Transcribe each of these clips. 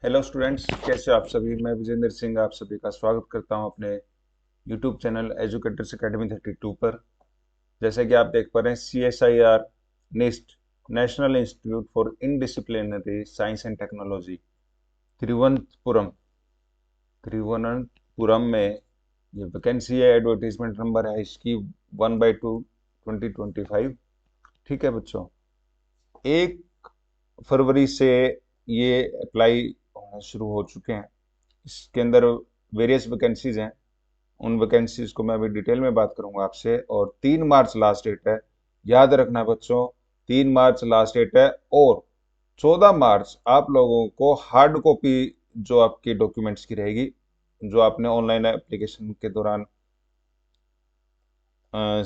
Hello students, कैसे हो आप सभी। मैं विजेंद्र सिंह आप सभी का स्वागत करता हूं अपने यूट्यूब चैनल एजुकेटर्स एकेडमी 32 पर। जैसे कि आप देख पा रहे हैं, CSIR NIIST national institute for interdisciplinary science and technology Thiruvananthapuram Thiruvananthapuram में ये वैकेंसी है। एडवर्टीजमेंट नंबर है इसकी 1/2 2025। ठीक है बच्चों, 1 फरवरी से ये अप्लाई होना शुरू हो चुके हैं। इसके अंदर वेरियस वैकेंसीज हैं। उन वैकेंसीज को मैं अभी डिटेल में बात करूंगा आपसे। और 3 मार्च लास्ट डेट है, याद रखना बच्चों, 3 मार्च लास्ट डेट है। और 14 मार्च आप लोगों को हार्ड कॉपी जो आपकी डॉक्यूमेंट्स की रहेगी, जो आपने ऑनलाइन एप्लीकेशन के दौरान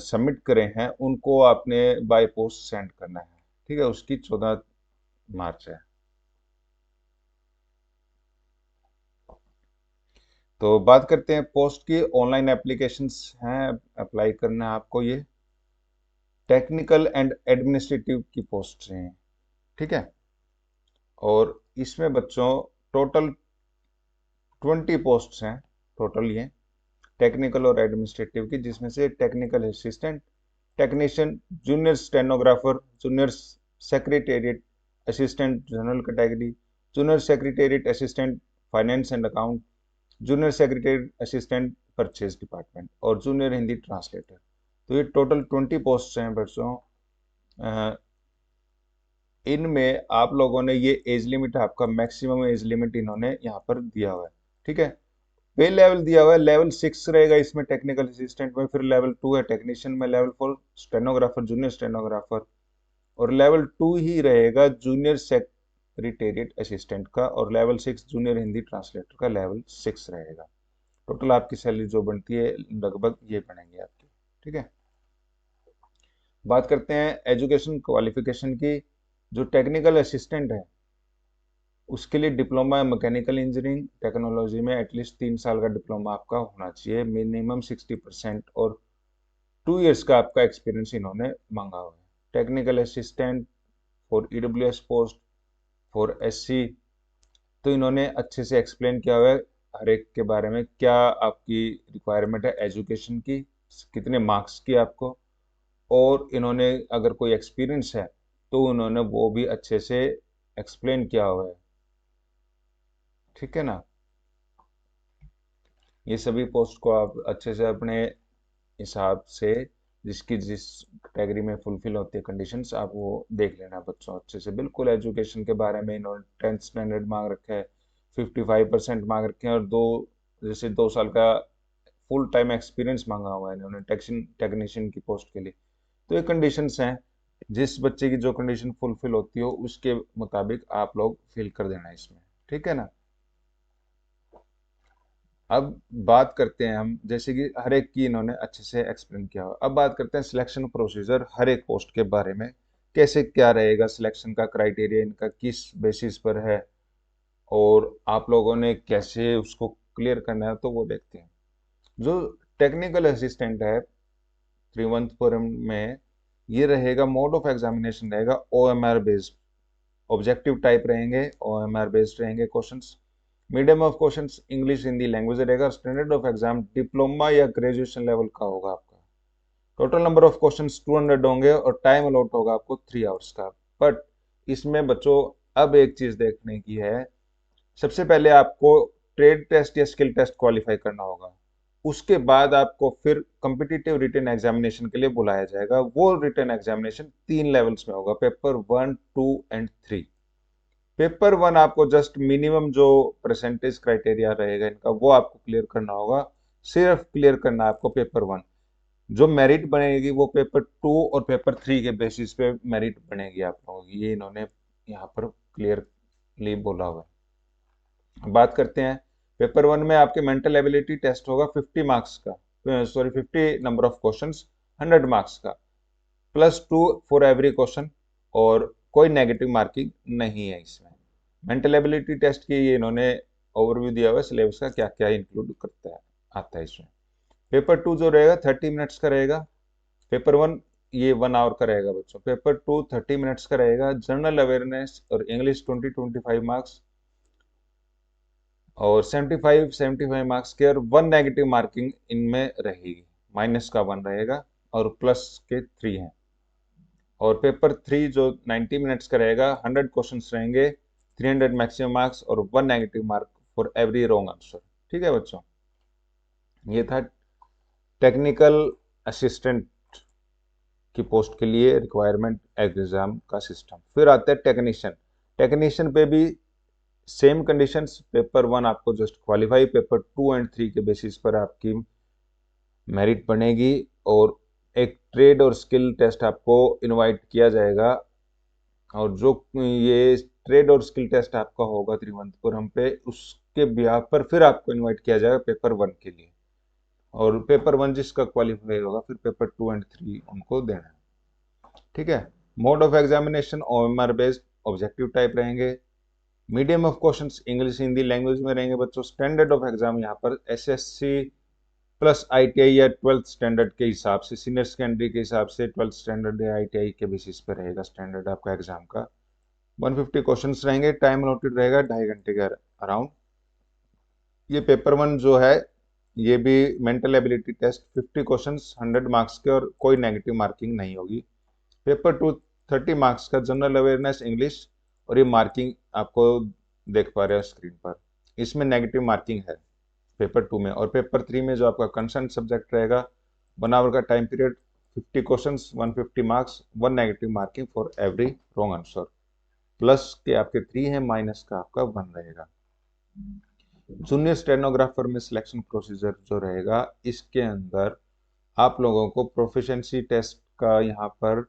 सबमिट करे हैं, उनको आपने बाय पोस्ट सेंड करना है। ठीक है, उसकी 14 मार्च है। तो बात करते हैं पोस्ट की। ऑनलाइन एप्लीकेशंस हैं, अप्लाई करना है आपको। ये टेक्निकल एंड एडमिनिस्ट्रेटिव की पोस्ट हैं। ठीक है, और इसमें बच्चों टोटल 20 पोस्ट हैं। टोटल ये टेक्निकल और एडमिनिस्ट्रेटिव की, जिसमें से technical assistant, technician, junior stenographer, junior secretariat assistant general category, junior secretariat assistant finance and account, junior secretary assistant purchase department और जूनियर हिंदी ट्रांसलेटर। तो ये टोटल 20 पोस्ट हैं बच्चों। इनमें आप लोगों ने ये एज लिमिट, आपका मैक्सिमम एज लिमिट इन्होंने यहाँ पर दिया हुआ है। ठीक है, पे लेवल दिया हुआ है, लेवल 6 रहेगा इसमें टेक्निकल असिस्टेंट में। फिर लेवल 2 है टेक्नीशियन में, लेवल 4 स्टेनोग्राफर, जूनियर स्टेनोग्राफर, और लेवल 2 ही रहेगा जूनियर सेक्रेटेरिएट असिस्टेंट का, और लेवल 6 जूनियर हिंदी ट्रांसलेटर का लेवल 6 रहेगा। टोटल आपकी सैलरी जो बनती है लगभग ये बनेगी आपकी। ठीक है, बात करते हैं एजुकेशन क्वालिफिकेशन की। जो टेक्निकल असिस्टेंट है उसके लिए डिप्लोमा मैकेनिकल इंजीनियरिंग टेक्नोलॉजी में एटलीस्ट 3 साल का डिप्लोमा आपका होना चाहिए, मिनिमम 60%, और 2 इयर्स का आपका एक्सपीरियंस इन्होंने मांगा हुआ है। Technical assistant for EWS post, for SC, तो इन्होंने अच्छे से एक्सप्लेन किया हुआ है हर एक के बारे में, क्या आपकी रिक्वायरमेंट है एजुकेशन की, कितने मार्क्स की आपको, और इन्होंने अगर कोई एक्सपीरियंस है तो उन्होंने वो भी अच्छे से एक्सप्लेन किया हुआ है। ठीक है ना, ये सभी पोस्ट को आप अच्छे से अपने हिसाब से, जिसकी जिस कैटेगरी में फुलफिल होती है कंडीशंस, आप वो देख लेना बच्चों अच्छे से। बिल्कुल एजुकेशन के बारे में इन्होंने 10th स्टैंडर्ड मांग रखा है, 55% मांग रखे हैं, और जैसे 2 साल का फुल टाइम एक्सपीरियंस मांगा हुआ है इन्होंने टेक्नीशियन की पोस्ट के लिए। तो ये कंडीशंस हैं, जिस बच्चे की जो कंडीशन फुलफिल होती हो उसके मुताबिक आप लोग फिल कर देना इसमें। ठीक है ना, अब बात करते हैं हम, जैसे कि हर एक की इन्होंने अच्छे से एक्सप्लेन किया हुआ। अब बात करते हैं सिलेक्शन प्रोसीजर हर एक पोस्ट के बारे में, कैसे क्या रहेगा सिलेक्शन का क्राइटेरिया, इनका किस बेसिस पर है, और आप लोगों ने कैसे उसको क्लियर करना है, तो वो देखते हैं। जो टेक्निकल असिस्टेंट है त्रिवंतपुरम में, ये रहेगा, मोड ऑफ एग्जामिनेशन रहेगा OMR बेस्ड, ऑब्जेक्टिव टाइप रहेंगे, OMR बेस्ड रहेंगे questions. Medium of questions English Hindi language रहेगा। स्टैंडर्ड ऑफ एग्जाम डिप्लोमा या ग्रेजुएशन लेवल का होगा आपका। टोटल नंबर ऑफ क्वेश्चंस 200 होंगे, और टाइम अलॉट होगा आपको 3 आवर्स का। बट इसमें बच्चों अब एक चीज देखने की है, सबसे पहले आपको ट्रेड टेस्ट या स्किल टेस्ट क्वालिफाई करना होगा। उसके बाद आपको फिर कॉम्पिटिटिव रिटन एग्जामिनेशन के लिए बुलाया जाएगा। वो रिटन एग्जामिनेशन 3 लेवल्स में होगा, पेपर 1, 2 एंड 3। पेपर 1 आपको जस्ट मिनिमम जो परसेंटेज क्राइटेरिया रहेगा इनका, वो आपको क्लियर करना होगा। सिर्फ क्लियर करना है आपको पेपर 1। जो मेरिट बनेगी वो पेपर 2 और पेपर 3 के बेसिस पे मेरिट बनेगी आप लोगों की, ये इन्होंने यहाँ पर क्लियरली बोला हुआ है। बात करते हैं, पेपर 1 में आपके मेंटल एबिलिटी टेस्ट होगा 50 मार्क्स का, sorry 50 number of questions, 100 marks का, +2 फॉर एवरी क्वेश्चन, और कोई नेगेटिव मार्किंग नहीं है इसमें। मेंटल एबिलिटी टेस्ट की ये इन्होंने ओवरव्यू दिया हुआ है सिलेबस का, क्या क्या इंक्लूड करता है, आता है इसमें। पेपर 2 जो रहेगा 30 मिनट्स का रहेगा। पेपर 1 ये 1 आवर का रहेगा बच्चों। पेपर 2 30 मिनट्स का रहेगा। जनरल अवेयरनेस और इंग्लिश 20-25 मार्क्स, और 75 मार्क्स के और 1 नेगेटिव मार्किंग इनमें रहेगी, माइनस का 1 रहेगा और प्लस के 3 हैं। और पेपर 3 जो 90 मिनट्स का रहेगा, 100 क्वेश्चंस रहेंगे, 300 मैक्सिमम मार्क्स और 1 negative mark for every wrong answer. ठीक है बच्चों, ये था टेक्निकल असिस्टेंट की पोस्ट के लिए रिक्वायरमेंट एग्जाम का सिस्टम। फिर आते हैं टेक्नीशियन। टेक्नीशियन पे भी सेम कंडीशंस, पेपर 1 आपको जस्ट क्वालिफाई, पेपर 2 एंड 3 के बेसिस पर आपकी मेरिट बनेगी और एक ट्रेड और स्किल टेस्ट आपको इनवाइट किया जाएगा। और जो ये ट्रेड और स्किल टेस्ट आपका होगा तिरुवनंतपुरम पे, उसके ब्याह पर फिर आपको इनवाइट किया जाएगा पेपर 1 के लिए। और पेपर 1 जिसका क्वालिफाई होगा, फिर पेपर 2 एंड 3 उनको देना है। ठीक है। Mode of examination OMR based objective type रहेंगे। Medium of questions English Hindi language में रहेंगे बच्चों। स्टैंडर्ड ऑफ एग्जाम यहाँ पर एसएससी प्लस आईटीआई या 12th स्टैंडर्ड के हिसाब से, सीनियर सेकेंडरी के हिसाब से 12th स्टैंडर्ड या आईटीआई के बेसिस पे रहेगा स्टैंडर्ड आपका एग्जाम का। 150 क्वेश्चंस रहेंगे, टाइम अलॉटेड रहेगा 2.5 घंटे के अराउंड। ये पेपर 1 जो है, ये भी mental ability test, 50 questions 100 marks के और कोई नेगेटिव मार्किंग नहीं होगी। पेपर 2 30 मार्क्स का जनरल अवेयरनेस इंग्लिश, और ये मार्किंग आपको देख पा रहे हो स्क्रीन पर, इसमें नेगेटिव मार्किंग है पेपर 2 में। और पेपर 3 में जो आपका कंसर्न सब्जेक्ट रहेगा, 1 आवर का time period, 50 questions 150 marks, 1 negative marking for every wrong answer. Plus के आपके 3 है, माइनस का आपका 1 रहेगा। जूनियर स्टेनोग्राफर में सिलेक्शन प्रोसीजर जो रहेगा, इसके अंदर आप लोगों को प्रोफिशिएंसी टेस्ट का यहाँ पर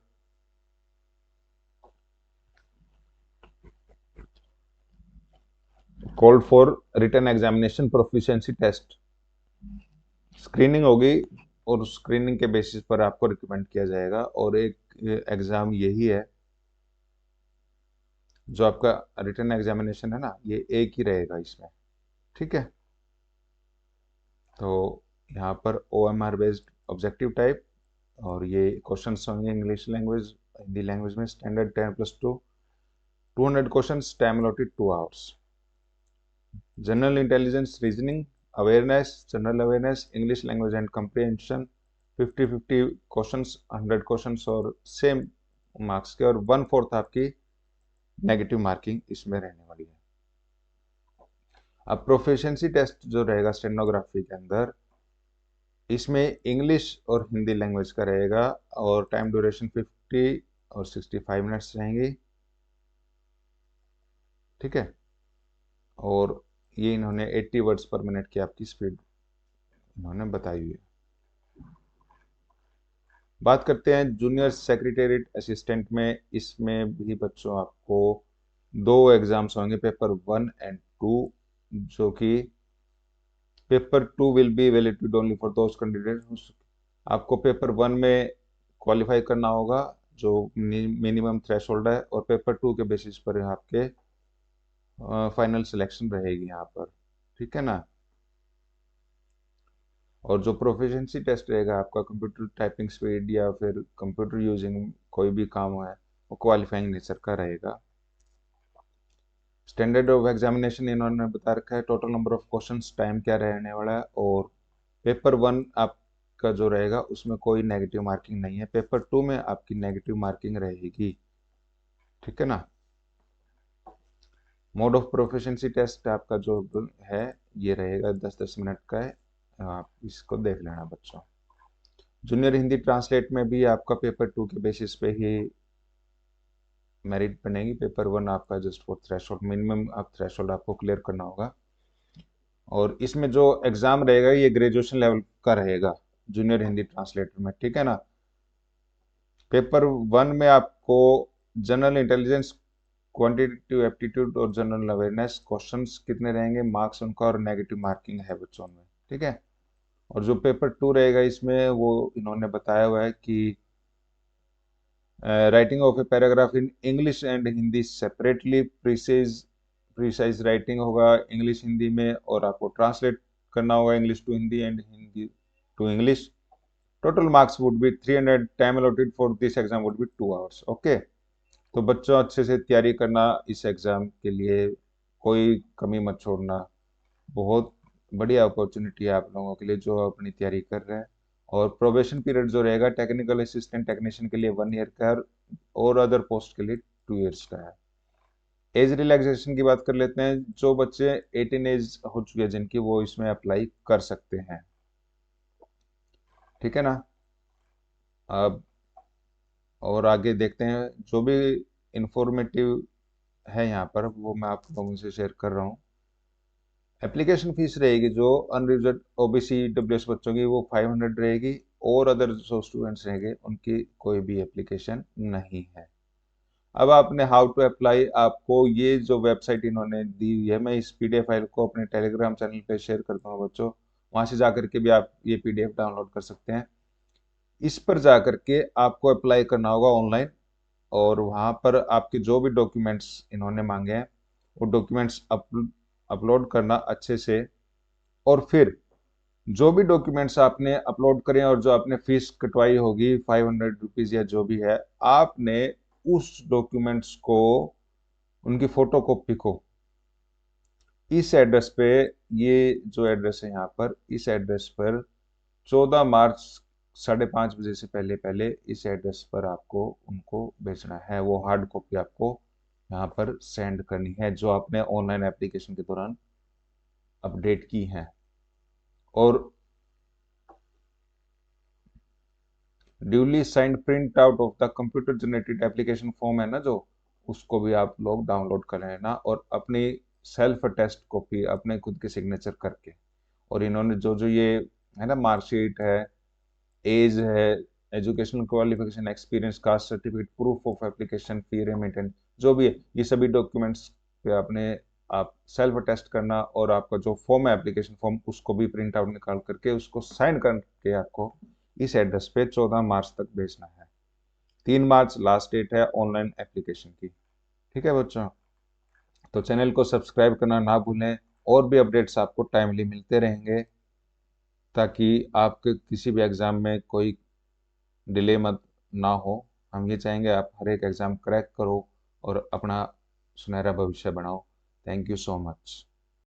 called for written examination proficiency test, screening होगी और स्क्रीनिंग के बेसिस पर आपको रिकमेंड किया जाएगा। और एक एग्जाम यही है जो आपका रिटन एग्जामिनेशन है ना, ये एक ही रहेगा इसमें। ठीक है। तो यहाँ पर ओएमआर बेस्ड ऑब्जेक्टिव टाइप, और ये क्वेश्चन होंगे इंग्लिश लैंग्वेज हिंदी लैंग्वेज में, standard 10+2, 200 question, time allotted 2 hours. General intelligence reasoning awareness, general awareness English language and comprehension, 50-50 questions, 100 questions और सेम मार्क्स के, और 1/4 आपकी नेगेटिव मार्किंग इसमें रहने वाली है। अब प्रोफिशिएंसी टेस्ट जो रहेगा स्टेनोग्राफी के अंदर, इसमें इंग्लिश और हिंदी लैंग्वेज का रहेगा, और टाइम ड्यूरेशन 50 और 65 मिनट्स रहेंगी। ठीक है। और ये इन्होंने 80 वर्ड्स पर मिनट की आपकी स्पीड इन्होंने बताई हुई है। बात करते हैं जूनियर सेक्रेटेरिएट असिस्टेंट में। इसमें भी बच्चों आपको 2 एग्जाम्स होंगे, पेपर 1 एंड 2, जो कि paper 2 will be valid only for those candidates. आपको पेपर 1 में क्वालिफाई करना होगा, जो मिनिमम थ्रेशोल्ड है, और पेपर 2 के बेसिस पर आपके फाइनल सिलेक्शन रहेगी यहाँ पर। ठीक है ना। और जो प्रोफिशिएंसी टेस्ट रहेगा आपका, कंप्यूटर टाइपिंग स्पीड या फिर कंप्यूटर यूजिंग कोई भी काम है, वो क्वालिफाइंग नेचर का रहेगा। स्टैंडर्ड ऑफ एग्जामिनेशन इन्होंने बता रखा है, total number of questions, time क्या रहने वाला है। और पेपर 1 आपका जो रहेगा उसमें कोई नेगेटिव मार्किंग नहीं है, पेपर 2 में आपकी नेगेटिव मार्किंग रहेगी। ठीक है ना। मोड ऑफ प्रोफिशिएंसी टेस्ट आपका जो है, ये रहेगा 10-10 मिनट का है, आप इसको देख लेना बच्चों। जूनियर हिंदी ट्रांसलेट में भी आपका पेपर 2 के बेसिस पे ही मेरिट बनेगी। पेपर 1 आपका जस्ट फॉर थ्रेशोल्ड, मिनिमम आप थ्रेशोल्ड आपको क्लियर करना होगा। और इसमें जो एग्जाम रहेगा, ये ग्रेजुएशन लेवल का रहेगा जूनियर हिंदी ट्रांसलेटर में। ठीक है ना। पेपर 1 में आपको जनरल इंटेलिजेंस, क्वांटिटेटिव एप्टीट्यूड और जनरल अवेयरनेस क्वेश्चंस कितने रहेंगे, मार्क्स उनका, और नेगेटिव मार्किंग है बच्चों में। ठीक है। और जो पेपर 2 रहेगा, इसमें वो इन्होंने बताया हुआ है कि writing of a paragraph in English and Hindi separately, precise writing होगा इंग्लिश हिंदी में, और आपको ट्रांसलेट करना होगा English to Hindi and Hindi to English. Total marks would be 300, time allotted for this exam would be 2 hours. Okay. तो बच्चों अच्छे से तैयारी करना इस एग्जाम के लिए, कोई कमी मत छोड़ना। बहुत बढ़िया अपॉर्चुनिटी है आप लोगों के लिए जो अपनी तैयारी कर रहे हैं। और प्रोबेशन पीरियड जो रहेगा टेक्निकल असिस्टेंट टेक्नीशियन के लिए 1 ईयर का है, और अदर पोस्ट के लिए 2 ईयर्स का है। एज रिलैक्सेशन की बात कर लेते हैं। जो बच्चे 18 एज हो चुके हैं जिनकी, वो इसमें अप्लाई कर सकते हैं। ठीक है ना। अब और आगे देखते हैं, जो भी इंफॉर्मेटिव है यहाँ पर वो मैं आप लोगों से शेयर कर रहा हूँ। एप्लीकेशन फीस रहेगी जो अनरिजर्व ओबीसी डब्ल्यूएस बच्चों की, वो 500 रहेगी। और अदर जो स्टूडेंट्स रहेंगे उनकी कोई भी एप्लीकेशन नहीं है। अब आपने हाउ टू अप्लाई, आपको ये जो वेबसाइट इन्होंने दी हुई है, मैं इस पीडीएफ फाइल को अपने टेलीग्राम चैनल पे शेयर करता हूँ बच्चों। वहां से जाकर के भी आप ये पीडीएफ डाउनलोड कर सकते हैं। इस पर जाकर के आपको अप्लाई करना होगा ऑनलाइन। और वहां पर आपके जो भी डॉक्यूमेंट्स इन्होंने मांगे हैं, वो डॉक्यूमेंट्स अपलोड करना अच्छे से। और फिर जो भी डॉक्यूमेंट्स आपने अपलोड करें और जो आपने फीस कटवाई होगी 500 रुपीज या जो भी है, आपने उस डॉक्यूमेंट्स को, उनकी फोटो कॉपी को इस एड्रेस पे, ये जो एड्रेस है यहाँ पर, इस एड्रेस पर 14 मार्च 5:30 बजे से पहले पहले इस एड्रेस पर आपको उनको भेजना है। वो हार्ड कॉपी आपको यहाँ पर सेंड करनी है जो आपने ऑनलाइन एप्लीकेशन के दौरान अपडेट की है। और duly signed print out of the computer generated application form है ना जो, उसको भी आप लोग डाउनलोड कर लेना और अपनी सेल्फ टेस्ट कॉपी अपने खुद के सिग्नेचर करके। और इन्होंने जो जो ये है ना, मार्कशीट है, एज है, educational qualification, experience, caste certificate, proof of application, fee remittance, जो भी है, ये सभी डॉक्यूमेंट्स पे आपने आप सेल्फ टेस्ट करना। और आपका जो फॉर्म है एप्लीकेशन फॉर्म, उसको भी प्रिंट आउट निकाल करके उसको साइन करके आपको इस एड्रेस पे 14 मार्च तक भेजना है। 3 मार्च लास्ट डेट है ऑनलाइन एप्लीकेशन की। ठीक है बच्चों, तो चैनल को सब्सक्राइब करना ना भूलें। और भी अपडेट्स आपको टाइमली मिलते रहेंगे, ताकि आपके किसी भी एग्जाम में कोई डिले मत ना हो। हम ये चाहेंगे आप हर एक एग्जाम क्रैक करो और अपना सुनहरा भविष्य बनाओ। Thank you so much.